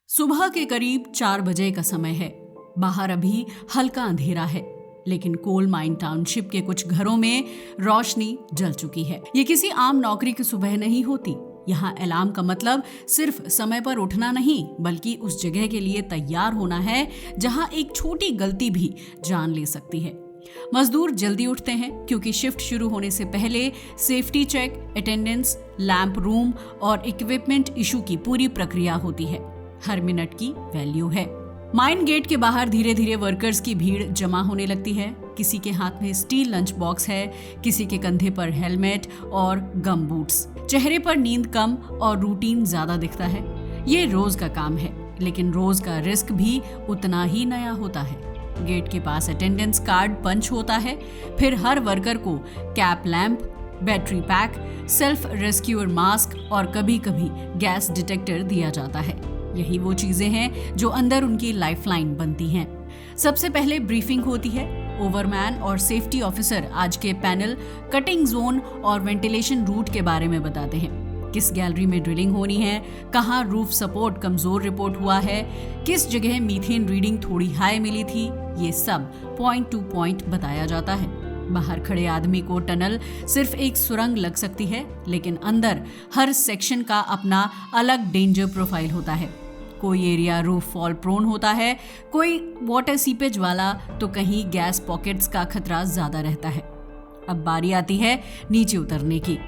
सुबह के करीब 4 बजे का समय है। बाहर अभी हल्का अंधेरा है, लेकिन कोल माइन टाउनशिप के कुछ घरों में रोशनी जल चुकी है। ये किसी आम नौकरी की सुबह नहीं होती। यहाँ अलार्म का मतलब सिर्फ समय पर उठना नहीं, बल्कि उस जगह के लिए तैयार होना है जहाँ एक छोटी गलती भी जान ले सकती है। मजदूर जल्दी उठते हैं क्योंकि शिफ्ट शुरू होने से पहले safety check, attendance, lamp room और इक्विपमेंट इशू की पूरी प्रक्रिया होती है। हर मिनट की वैल्यू है। माइन गेट के बाहर धीरे धीरे वर्कर्स की भीड़ जमा होने लगती है। किसी के हाथ में स्टील लंच बॉक्स है, किसी के कंधे पर हेलमेट और गम बूट्स। चेहरे पर नींद कम और रूटीन ज्यादा दिखता है। ये रोज का काम है, लेकिन रोज का रिस्क भी उतना ही नया होता है। गेट के पास अटेंडेंस कार्ड पंच होता है, फिर हर वर्कर को cap lamp, battery pack, self rescuer mask और कभी कभी गैस डिटेक्टर दिया जाता है। यही वो चीजें हैं जो अंदर उनकी लाइफलाइन बनती हैं। सबसे पहले ब्रीफिंग होती है। ओवरमैन और सेफ्टी ऑफिसर आज के पैनल, कटिंग जोन और वेंटिलेशन रूट के बारे में बताते हैं। किस गैलरी में ड्रिलिंग होनी है, कहाँ रूफ सपोर्ट कमजोर रिपोर्ट हुआ है, किस जगह मीथेन रीडिंग थोड़ी हाई मिली थी, ये सब पॉइंट टू पॉइंट बताया जाता है। बाहर खड़े आदमी को टनल सिर्फ एक सुरंग लग सकती है, लेकिन अंदर हर सेक्शन का अपना अलग डेंजर प्रोफाइल होता है। कोई एरिया रूफ फॉल प्रोन होता है, कोई वाटर सीपेज वाला, तो कहीं गैस पॉकेट्स का खतरा ज्यादा रहता है। अब बारी आती है नीचे उतरने की।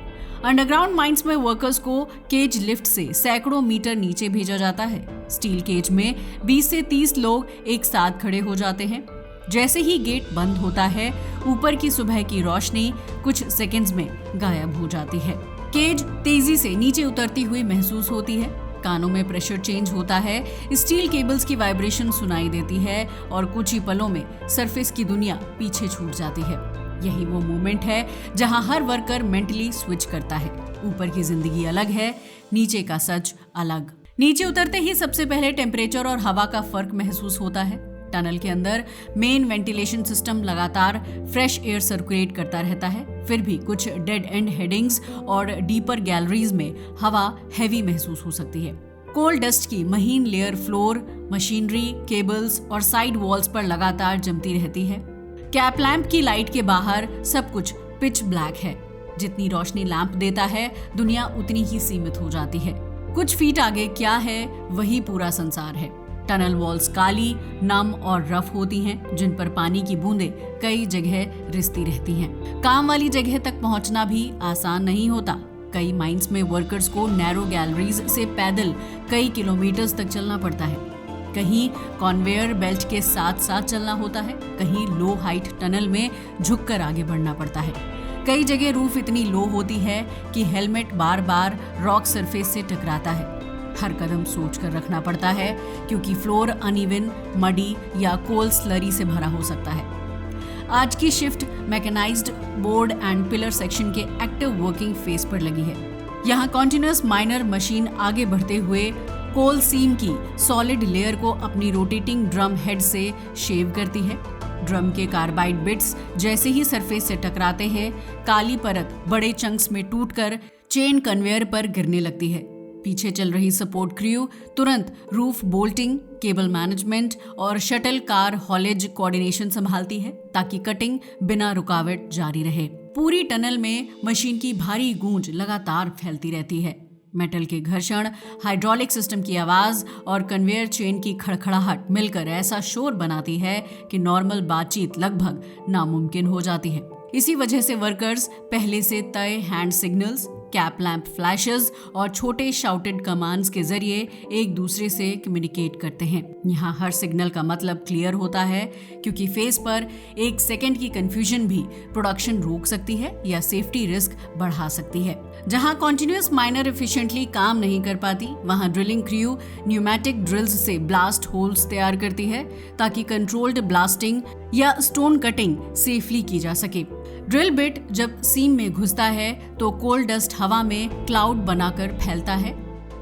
अंडरग्राउंड माइंस में वर्कर्स को केज लिफ्ट से सैकड़ों मीटर नीचे भेजा जाता है। स्टील केज में 20 से 30 लोग एक साथ खड़े हो जाते हैं। जैसे ही गेट बंद होता है, ऊपर की सुबह की रोशनी कुछ सेकंड्स में गायब हो जाती है। केज तेजी से नीचे उतरती हुई महसूस होती है। कानों में प्रेशर चेंज होता है, स्टील केबल्स की वाइब्रेशन सुनाई देती है और कुछ ही पलों में सरफेस की दुनिया पीछे छूट जाती है। यही वो मोमेंट है जहां हर वर्कर मेंटली स्विच करता है। ऊपर की जिंदगी अलग है, नीचे का सच अलग। नीचे उतरते ही सबसे पहले टेम्परेचर और हवा का फर्क महसूस होता है। टनल के अंदर मेन वेंटिलेशन सिस्टम लगातार फ्रेश एयर सर्कुलेट करता रहता है। फिर भी कुछ डेड एंड हेडिंग्स और डीपर गैलरीज में हवा हैवी महसूस हो सकती है। कोल डस्ट की महीन लेयर फ्लोर, मशीनरी, केबल्स और साइड वॉल्स पर लगातार जमती रहती है। कैप लैंप की लाइट के बाहर सब कुछ पिच ब्लैक है। जितनी रोशनी लैंप देता है, दुनिया उतनी ही सीमित हो जाती है। कुछ फीट आगे क्या है, वही पूरा संसार है। टनल वॉल्स काली, नम और रफ होती हैं, जिन पर पानी की बूंदें कई जगह रिसती रहती हैं। काम वाली जगह तक पहुंचना भी आसान नहीं होता। कई माइंस में वर्कर्स को नैरो गैलरीज से पैदल कई किलोमीटर्स तक चलना पड़ता है। कहीं कन्वेयर बेल्ट के साथ साथ चलना होता है, कहीं लो हाइट टनल में झुककर आगे बढ़ना पड़ता है। कई जगह रूफ इतनी लो होती है कि हेलमेट बार बार रॉक सरफेस से टकराता है। हर कदम सोच कर रखना पड़ता है, क्योंकि फ्लोर अनइवन, मडी या कोल स्लरी से भरा हो सकता है। आज की shift mechanized board and pillar section के एक्टिव वर्किंग फेज पर लगी है। यहाँ कॉन्टिन्यूअस माइनर मशीन आगे बढ़ते हुए कोल सीम की सॉलिड लेयर को अपनी रोटेटिंग ड्रम हेड से शेव करती है। ड्रम के कार्बाइड बिट्स जैसे ही सरफेस से टकराते हैं, काली परत बड़े चंक्स में टूटकर चेन कन्वेयर पर गिरने लगती है। पीछे चल रही सपोर्ट क्रू तुरंत रूफ बोल्टिंग, केबल मैनेजमेंट और शटल कार हॉलेज कोऑर्डिनेशन संभालती है, ताकि कटिंग बिना रुकावट जारी रहे। पूरी टनल में मशीन की भारी गूंज लगातार फैलती रहती है। मेटल के घर्षण, हाइड्रोलिक सिस्टम की आवाज और कन्वेयर चेन की खड़खड़ाहट मिलकर ऐसा शोर बनाती है कि नॉर्मल बातचीत लगभग नामुमकिन हो जाती है। इसी वजह से वर्कर्स पहले से तय hand signals, cap lamp flashes और छोटे शाउटेड कमांड्स के जरिए एक दूसरे से कम्युनिकेट करते हैं। यहाँ हर सिग्नल का मतलब क्लियर होता है, क्योंकि फेस पर एक सेकंड की कंफ्यूजन भी प्रोडक्शन रोक सकती है या सेफ्टी रिस्क बढ़ा सकती है। जहाँ कॉन्टिन्यूअस माइनर एफिशिएंटली काम नहीं कर पाती, वहाँ ड्रिलिंग क्रू न्यूमेटिक ड्रिल्स से ब्लास्ट होल्स तैयार करती है, ताकि कंट्रोल्ड ब्लास्टिंग या स्टोन कटिंग सेफली की जा सके। ड्रिल बिट जब सीम में घुसता है तो कोल डस्ट हवा में क्लाउड बनाकर फैलता है।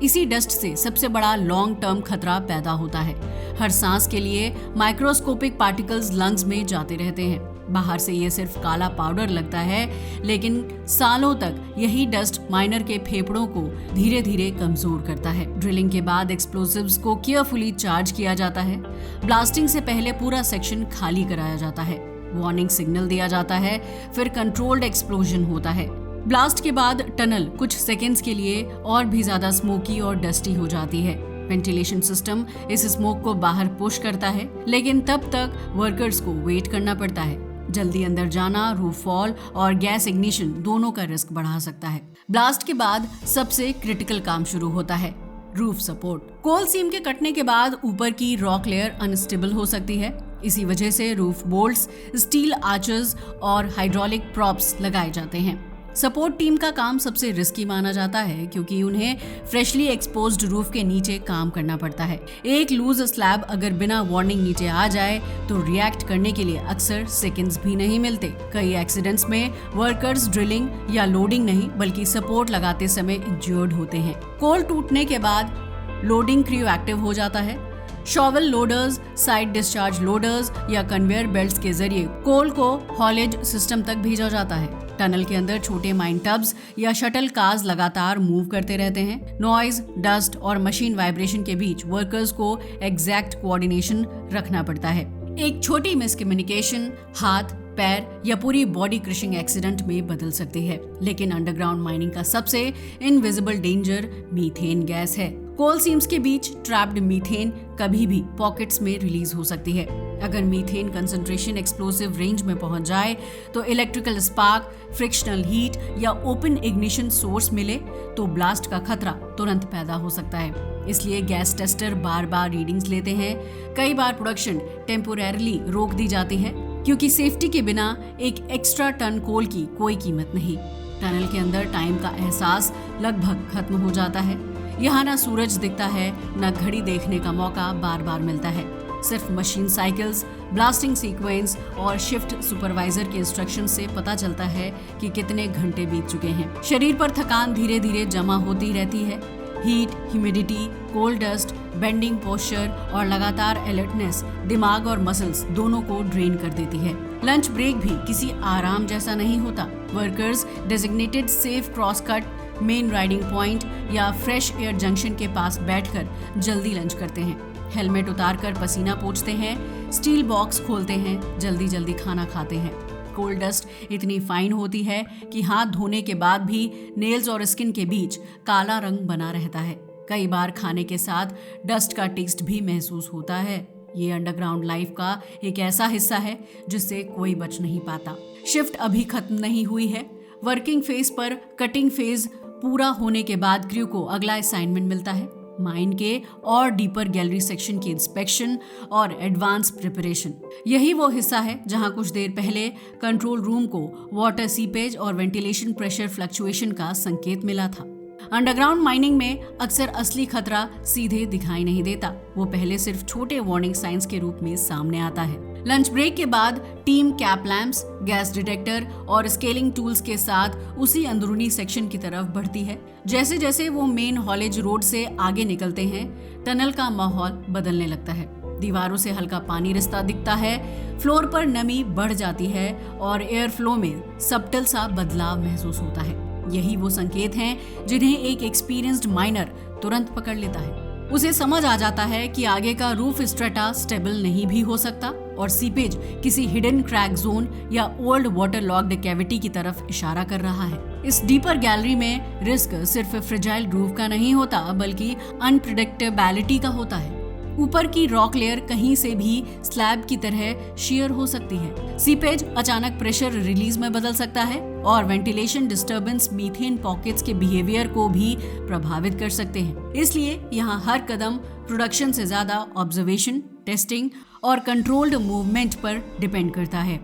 इसी डस्ट से सबसे बड़ा लॉन्ग टर्म खतरा पैदा होता है। हर सांस के लिए माइक्रोस्कोपिक पार्टिकल्स लंग्स में जाते रहते हैं। बाहर से ये सिर्फ काला पाउडर लगता है, लेकिन सालों तक यही डस्ट माइनर के फेफड़ों को धीरे धीरे कमजोर करता है। ड्रिलिंग के बाद एक्सप्लोसिव्स को केयरफुली चार्ज किया जाता है। ब्लास्टिंग से पहले पूरा सेक्शन खाली कराया जाता है, वार्निंग सिग्नल दिया जाता है, फिर कंट्रोल्ड एक्सप्लोजन होता है। ब्लास्ट के बाद टनल कुछ सेकेंड्स के लिए और भी ज्यादा स्मोकी और डस्टी हो जाती है। वेंटिलेशन सिस्टम इस स्मोक को बाहर पुश करता है, लेकिन तब तक वर्कर्स को वेट करना पड़ता है। जल्दी अंदर जाना रूफ फॉल और गैस इग्निशन दोनों का रिस्क बढ़ा सकता है। ब्लास्ट के बाद सबसे क्रिटिकल काम शुरू होता है, रूफ सपोर्ट। कोल सीम के कटने के बाद ऊपर की रॉक लेयर अनस्टेबल हो सकती है। इसी वजह से रूफ बोल्ट्स, स्टील आर्चर्स और हाइड्रोलिक प्रॉप्स लगाए जाते हैं। सपोर्ट टीम का काम सबसे रिस्की माना जाता है, क्योंकि उन्हें फ्रेशली एक्सपोज्ड रूफ के नीचे काम करना पड़ता है। एक लूज स्लैब अगर बिना वार्निंग नीचे आ जाए तो रिएक्ट करने के लिए अक्सर सेकंड्स भी नहीं मिलते। कई एक्सीडेंट्स में वर्कर्स ड्रिलिंग या लोडिंग नहीं बल्कि सपोर्ट लगाते समय इंज्योर्ड होते हैं। कोल टूटने के बाद लोडिंग क्रू एक्टिव हो जाता है। Shovel loaders, side discharge loaders या कन्वेयर बेल्ट्स के जरिए कोल को हॉलेज सिस्टम तक भेजा जाता है। टनल के अंदर छोटे माइन टब्स या शटल कार्स लगातार मूव करते रहते हैं। नॉइज, डस्ट और मशीन वाइब्रेशन के बीच वर्कर्स को एग्जैक्ट कोऑर्डिनेशन रखना पड़ता है। एक छोटी मिसकम्युनिकेशन हाथ, पैर या पूरी बॉडी क्रशिंग एक्सीडेंट में बदल सकती है। लेकिन अंडरग्राउंड माइनिंग का सबसे इनविजिबल डेंजर मीथेन गैस है। कोल सीम्स के बीच ट्रैप्ड मीथेन कभी भी पॉकेट्स में रिलीज हो सकती है। अगर मीथेन कंसंट्रेशन एक्सप्लोसिव रेंज में पहुंच जाए तो इलेक्ट्रिकल स्पार्क, फ्रिक्शनल हीट या ओपन इग्निशन सोर्स मिले तो ब्लास्ट का खतरा तुरंत पैदा हो सकता है। इसलिए गैस टेस्टर बार बार रीडिंग्स लेते हैं। कई बार प्रोडक्शन टेम्पोरेरली रोक दी जाती है, क्योंकि सेफ्टी के बिना एक एक्स्ट्रा टन कोल की कोई कीमत नहीं। टनल के अंदर टाइम का एहसास लगभग खत्म हो जाता है। यहाँ ना सूरज दिखता है, न घड़ी देखने का मौका बार बार मिलता है। सिर्फ मशीन साइकिल्स, ब्लास्टिंग सीक्वेंस और शिफ्ट सुपरवाइजर के इंस्ट्रक्शन से पता चलता है कि कितने घंटे बीत चुके हैं। शरीर पर थकान धीरे धीरे जमा होती रहती है। Heat, humidity, cold dust, bending posture और लगातार अलर्टनेस दिमाग और मसल्स दोनों को ड्रेन कर देती है। लंच ब्रेक भी किसी आराम जैसा नहीं होता। Workers designated safe cross cut, main riding point या फ्रेश एयर जंक्शन के पास बैठकर जल्दी लंच करते हैं। हेलमेट उतारकर पसीना पोंछते हैं, स्टील बॉक्स खोलते हैं, जल्दी जल्दी खाना खाते हैं। कोल्ड डस्ट इतनी फाइन होती है कि हाथ धोने के बाद भी नेल्स और स्किन के बीच काला रंग बना रहता है। कई बार खाने के साथ डस्ट का टेस्ट भी महसूस होता है। ये अंडरग्राउंड लाइफ का एक ऐसा हिस्सा है जिससे कोई बच नहीं पाता। शिफ्ट अभी खत्म नहीं हुई है। वर्किंग फेज पर कटिंग फेज पूरा होने के बाद क्रू को अगला असाइनमेंट मिलता है, माइन के और डीपर गैलरी सेक्शन की इंस्पेक्शन और एडवांस प्रिपरेशन। यही वो हिस्सा है जहां कुछ देर पहले कंट्रोल रूम को वाटर सीपेज और वेंटिलेशन प्रेशर फ्लक्चुएशन का संकेत मिला था। अंडरग्राउंड माइनिंग में अक्सर असली खतरा सीधे दिखाई नहीं देता, वो पहले सिर्फ छोटे वार्निंग साइंस के रूप में सामने आता है। लंच ब्रेक के बाद team cap lamps, gas detector और स्केलिंग टूल्स के साथ उसी अंदरूनी सेक्शन की तरफ बढ़ती है। जैसे जैसे वो मेन हॉलेज रोड से आगे निकलते हैं, टनल का माहौल बदलने लगता है। दीवारों से हल्का पानी रिसता दिखता है, फ्लोर पर नमी बढ़ जाती है और एयर फ्लो में सबटल सा बदलाव महसूस होता है। यही वो संकेत हैं जिन्हें एक एक्सपीरियंस्ड माइनर तुरंत पकड़ लेता है। उसे समझ आ जाता है कि आगे का रूफ स्ट्रेटा स्टेबल नहीं भी हो सकता और सीपेज किसी हिडन क्रैक जोन या ओल्ड वाटर लॉक्ड कैविटी की तरफ इशारा कर रहा है। इस डीपर गैलरी में रिस्क सिर्फ फ्रेजाइल रूफ का नहीं होता बल्कि अनप्रेडिक्टेबिलिटी का होता है। ऊपर की रॉक लेयर कहीं से भी स्लैब की तरह शेयर हो सकती है। सीपेज अचानक प्रेशर रिलीज में बदल सकता है और वेंटिलेशन डिस्टर्बेंस मीथेन पॉकेट्स के बिहेवियर को भी प्रभावित कर सकते हैं। इसलिए यहाँ हर कदम प्रोडक्शन से ज्यादा ऑब्जर्वेशन, टेस्टिंग और कंट्रोल्ड मूवमेंट पर डिपेंड करता है।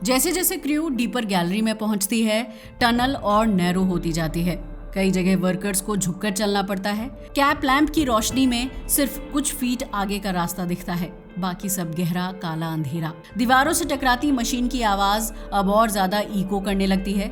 जैसे जैसे क्रू डीपर गैलरी में पहुंचती है, टनल और नैरो होती जाती है। कई जगह वर्कर्स को झुककर चलना पड़ता है। कैप लैंप की रोशनी में सिर्फ कुछ फीट आगे का रास्ता दिखता है, बाकी सब गहरा काला अंधेरा। दीवारों से टकराती मशीन की आवाज अब और ज्यादा इको करने लगती है।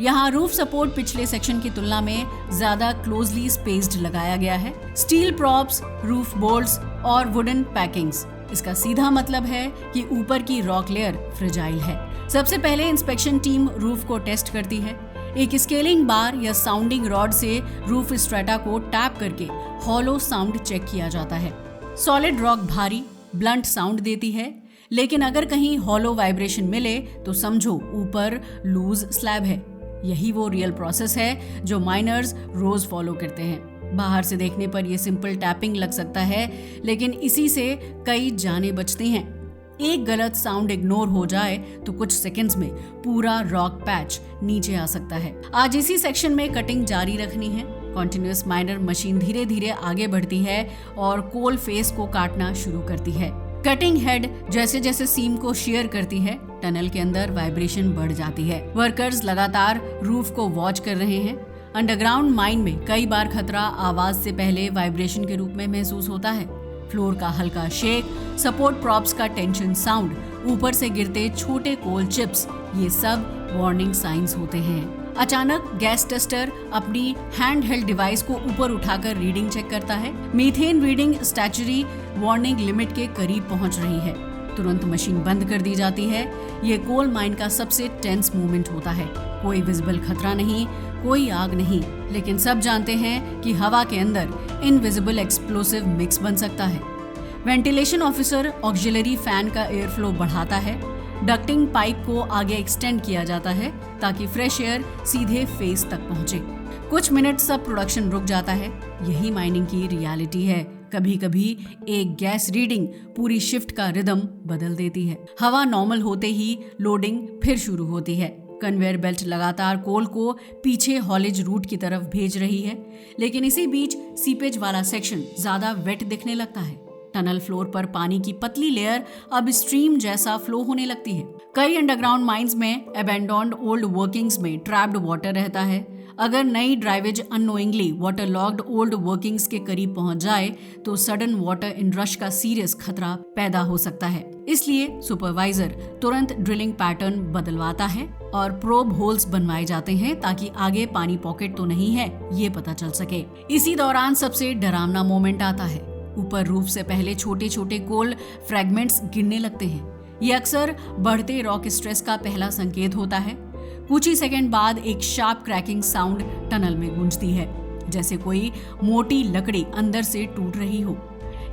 यहाँ रूफ सपोर्ट पिछले सेक्शन की तुलना में ज्यादा क्लोजली स्पेस्ड लगाया गया है। स्टील प्रॉप्स, रूफ बोल्ट्स और वुडन पैकिंग्स। इसका सीधा मतलब है कि ऊपर की रॉक लेयर फ्रेजाइल है। सबसे पहले इंस्पेक्शन टीम रूफ को टेस्ट करती है। एक स्केलिंग बार या साउंडिंग रॉड से रूफ स्ट्रेटा को टैप करके हॉलो साउंड चेक किया जाता है। सॉलिड रॉक भारी ब्लंट साउंड देती है, लेकिन अगर कहीं हॉलो वाइब्रेशन मिले तो समझो ऊपर लूज स्लैब है। यही वो रियल प्रोसेस है जो माइनर्स रोज फॉलो करते हैं। बाहर से देखने पर यह सिंपल टैपिंग लग सकता है, लेकिन इसी से कई जानें बचती हैं। एक गलत साउंड इग्नोर हो जाए तो कुछ सेकंड्स में पूरा रॉक पैच नीचे आ सकता है। आज इसी सेक्शन में कटिंग जारी रखनी है। कॉन्टिन्यूअस माइनर मशीन धीरे धीरे आगे बढ़ती है और कोल फेस को काटना शुरू करती है। कटिंग हेड जैसे जैसे सीम को शेयर करती है, टनल के अंदर वाइब्रेशन बढ़ जाती है। वर्कर्स लगातार रूफ को वॉच कर रहे हैं। अंडरग्राउंड माइन में कई बार खतरा आवाज से पहले वाइब्रेशन के रूप में महसूस होता है। फ्लोर का हल्का शेक, सपोर्ट प्रॉप्स का टेंशन साउंड, ऊपर से गिरते छोटे कोल चिप्स, ये सब वार्निंग साइंस होते हैं। अचानक गैस टेस्टर अपनी हैंड हेल्ड डिवाइस को ऊपर उठाकर रीडिंग चेक करता है। Methane reading statutory warning limit के करीब पहुंच रही है। तुरंत मशीन बंद कर दी जाती है। ये कोल माइन का सबसे टेंस मोमेंट होता है। कोई विजिबल खतरा नहीं, कोई आग नहीं, लेकिन सब जानते हैं कि हवा के अंदर इनविजिबल एक्सप्लोसिव मिक्स बन सकता है। वेंटिलेशन ऑफिसर ऑक्सिलरी फैन का एयर फ्लो बढ़ाता है। डक्टिंग पाइप को आगे एक्सटेंड किया जाता है ताकि फ्रेश एयर सीधे फेस तक पहुंचे। कुछ मिनट सब प्रोडक्शन रुक जाता है। यही माइनिंग की रियलिटी है। कभी कभी एक गैस रीडिंग पूरी शिफ्ट का रिदम बदल देती है। हवा नॉर्मल होते ही लोडिंग फिर शुरू होती है। कन्वेयर बेल्ट लगातार कोल को पीछे हॉलेज रूट की तरफ भेज रही है, लेकिन इसी बीच सीपेज वाला सेक्शन ज्यादा वेट दिखने लगता है। टनल फ्लोर पर पानी की पतली लेयर अब स्ट्रीम जैसा फ्लो होने लगती है। कई अंडरग्राउंड माइंस में अबैंडन्ड ओल्ड वर्किंग्स में ट्रैप्ड वाटर रहता है। अगर नई drivages unknowingly water locked old workings के करीब पहुंच जाए तो सडन वाटर इनरश का सीरियस खतरा पैदा हो सकता है। इसलिए सुपरवाइजर तुरंत ड्रिलिंग पैटर्न बदलवाता है और प्रोब होल्स बनवाए जाते हैं ताकि आगे पानी पॉकेट तो नहीं है ये पता चल सके। इसी दौरान सबसे डरावना मोमेंट आता है। ऊपर रूफ से पहले छोटे छोटे कोल फ्रैगमेंट्स गिरने लगते हैं। ये अक्सर बढ़ते रॉक स्ट्रेस का पहला संकेत होता है। कुछ ही सेकंड बाद एक शार्प क्रैकिंग साउंड टनल में गूंजती है, जैसे कोई मोटी लकड़ी अंदर से टूट रही हो।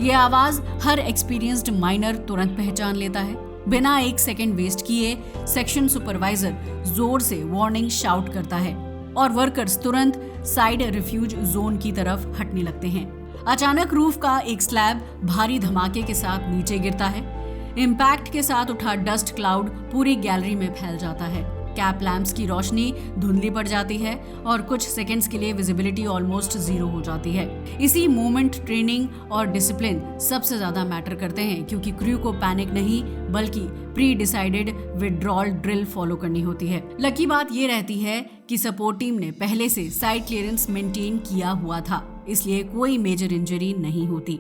ये आवाज हर एक्सपीरियंस्ड माइनर तुरंत पहचान लेता है। बिना एक सेकंड वेस्ट किए सेक्शन सुपरवाइजर जोर से वार्निंग शाउट करता है और वर्कर्स तुरंत साइड रिफ्यूज जोन की तरफ हटने लगते हैं। अचानक रूफ का एक स्लैब भारी धमाके के साथ नीचे गिरता है। इम्पैक्ट के साथ उठा डस्ट क्लाउड पूरी गैलरी में फैल जाता है। कैप लैंप्स की रोशनी धुंधली पड़ जाती है और कुछ सेकंड्स के लिए विजिबिलिटी ऑलमोस्ट जीरो हो जाती है। इसी मोमेंट ट्रेनिंग और डिसिप्लिन सबसे ज्यादा मैटर करते हैं, क्योंकि क्रू को पैनिक नहीं बल्कि pre decided withdrawal drill follow करनी होती है। लकी बात ये रहती है कि सपोर्ट टीम ने पहले से साइड क्लियरेंस मेंटेन किया हुआ था, इसलिए कोई मेजर इंजरी नहीं होती।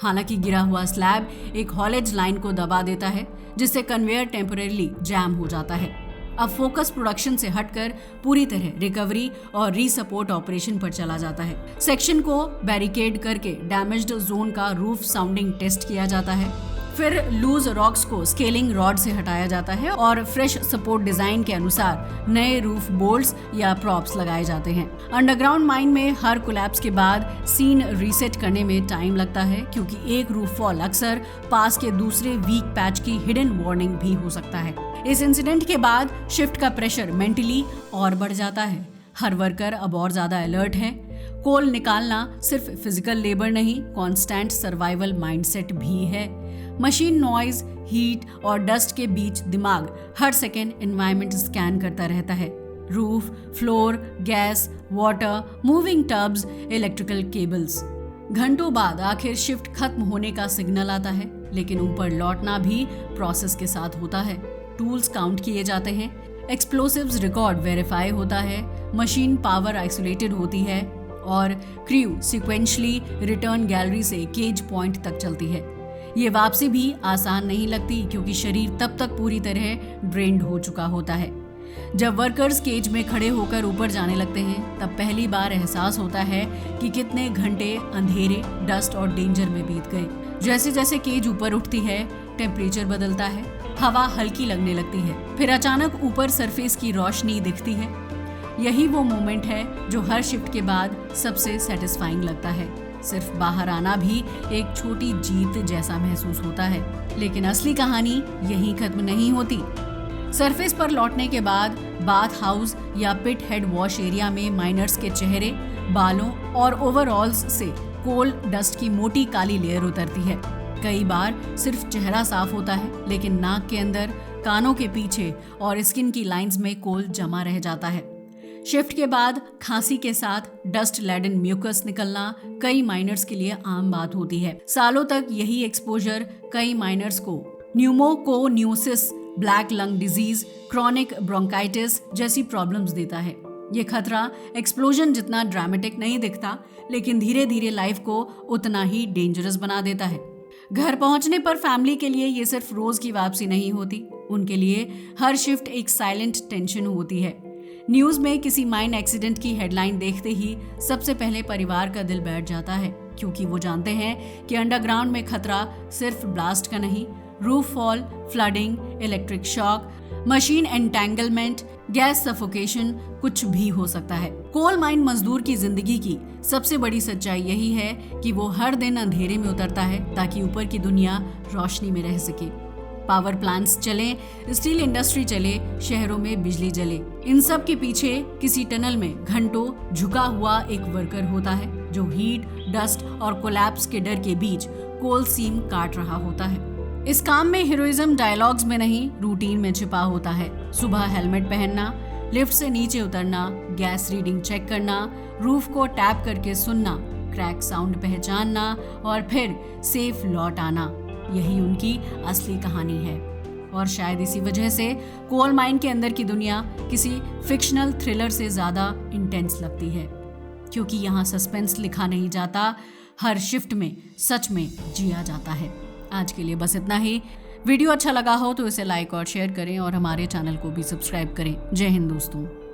हालांकि गिरा हुआ स्लैब एक हॉलेज लाइन को दबा देता है, जिससे कन्वेयर टेम्परेरीली जैम हो जाता है। अब फोकस प्रोडक्शन से हटकर पूरी तरह रिकवरी और रीसपोर्ट ऑपरेशन पर चला जाता है। सेक्शन को बैरिकेड करके डैमेज्ड जोन का रूफ साउंडिंग टेस्ट किया जाता है। फिर लूज रॉक्स को स्केलिंग रॉड से हटाया जाता है और फ्रेश सपोर्ट डिजाइन के अनुसार नए रूफ बोल्ट्स या प्रॉप्स लगाए जाते हैं। अंडरग्राउंड माइन में हर कोलैप्स के बाद सीन रीसेट करने में टाइम लगता है, क्योंकि एक रूफ फॉल अक्सर पास के दूसरे वीक पैच की हिडन वार्निंग भी हो सकता है। इस इंसिडेंट के बाद शिफ्ट का प्रेशर मेंटली और बढ़ जाता है। हर वर्कर अब और ज्यादा अलर्ट है। कोल निकालना सिर्फ फिजिकल लेबर नहीं, कांस्टेंट सर्वाइवल माइंडसेट भी है। मशीन नॉइज, हीट और डस्ट के बीच दिमाग हर सेकेंड एनवायरनमेंट स्कैन करता रहता है। Roof, floor, gas, water, moving tubs, electrical cables. घंटों बाद आखिर शिफ्ट खत्म होने का सिग्नल आता है, लेकिन ऊपर लौटना भी प्रोसेस के साथ होता है। टूल्स काउंट किए जाते हैं, एक्सप्लोसिव्स रिकॉर्ड वेरीफाई होता है, मशीन पावर आइसोलेटेड होती है और क्रू सिक्वेंशली रिटर्न गैलरी से केज पॉइंट तक चलती है। ये वापसी भी आसान नहीं लगती, क्योंकि शरीर तब तक पूरी तरह ड्रेन्ड हो चुका होता है। जब वर्कर्स केज में खड़े होकर ऊपर जाने लगते हैं, तब पहली बार एहसास होता है कि कितने घंटे अंधेरे, डस्ट और डेंजर में बीत गए। जैसे जैसे केज ऊपर उठती है टेम्परेचर बदलता है, हवा हल्की लगने लगती है, फिर अचानक ऊपर सरफेस की रोशनी दिखती है। यही वो मोमेंट है जो हर शिफ्ट के बाद सबसे सेटिस्फाइंग लगता है। सिर्फ बाहर आना भी एक छोटी जीत जैसा महसूस होता है। लेकिन असली कहानी यहीं खत्म नहीं होती। सरफेस पर लौटने के बाद बाथ हाउस या पिट हेड वॉश एरिया में माइनर्स के चेहरे, बालों और ओवरऑल्स से कोल डस्ट की मोटी काली लेयर उतरती है। कई बार सिर्फ चेहरा साफ होता है, लेकिन नाक के अंदर, कानों के पीछे और स्किन की लाइंस में कोल जमा रह जाता है। शिफ्ट के बाद खांसी के साथ डस्ट लेडन म्यूकस निकलना कई माइनर्स के लिए आम बात होती है। सालों तक यही एक्सपोजर कई माइनर्स को pneumoconiosis, black lung disease, chronic bronchitis जैसी प्रॉब्लम्स देता है। ये खतरा एक्सप्लोजन जितना ड्रामेटिक नहीं दिखता, लेकिन धीरे धीरे लाइफ को उतना ही डेंजरस बना देता है। घर पहुंचने पर फैमिली के लिए ये सिर्फ रोज की वापसी नहीं होती, उनके लिए हर शिफ्ट एक साइलेंट टेंशन होती है। न्यूज में किसी माइन एक्सीडेंट की हेडलाइन देखते ही सबसे पहले परिवार का दिल बैठ जाता है, क्योंकि वो जानते हैं कि अंडरग्राउंड में खतरा सिर्फ ब्लास्ट का नहीं, roof fall, flooding, electric shock, machine entanglement, gas suffocation कुछ भी हो सकता है। कोल माइन मजदूर की जिंदगी की सबसे बड़ी सच्चाई यही है कि वो हर दिन अंधेरे में उतरता है ताकि ऊपर की दुनिया रोशनी में रह सके। पावर प्लांट्स चले, स्टील इंडस्ट्री चले, शहरों में बिजली जले, इन सब के पीछे किसी टनल में घंटों झुका हुआ एक वर्कर होता है जो हीट, डस्ट और कोलैप्स के डर के बीच कोल सीम काट रहा होता है। इस काम में हीरोइज्म डायलॉग्स में नहीं, रूटीन में छिपा होता है। सुबह हेलमेट पहनना, लिफ्ट से नीचे उतरना, गैस रीडिंग चेक करना, रूफ को टैप करके सुनना, क्रैक साउंड पहचानना और फिर सेफ लौट आना, यही उनकी असली कहानी है। और शायद इसी वजह से कोल माइन के अंदर की दुनिया किसी फिक्शनल थ्रिलर से ज्यादा इंटेंस लगती है, क्योंकि यहाँ सस्पेंस लिखा नहीं जाता, हर शिफ्ट में सच में जिया जाता है। आज के लिए बस इतना ही। वीडियो अच्छा लगा हो तो इसे लाइक और शेयर करें और हमारे चैनल को भी सब्सक्राइब करें। जय हिंद दोस्तों।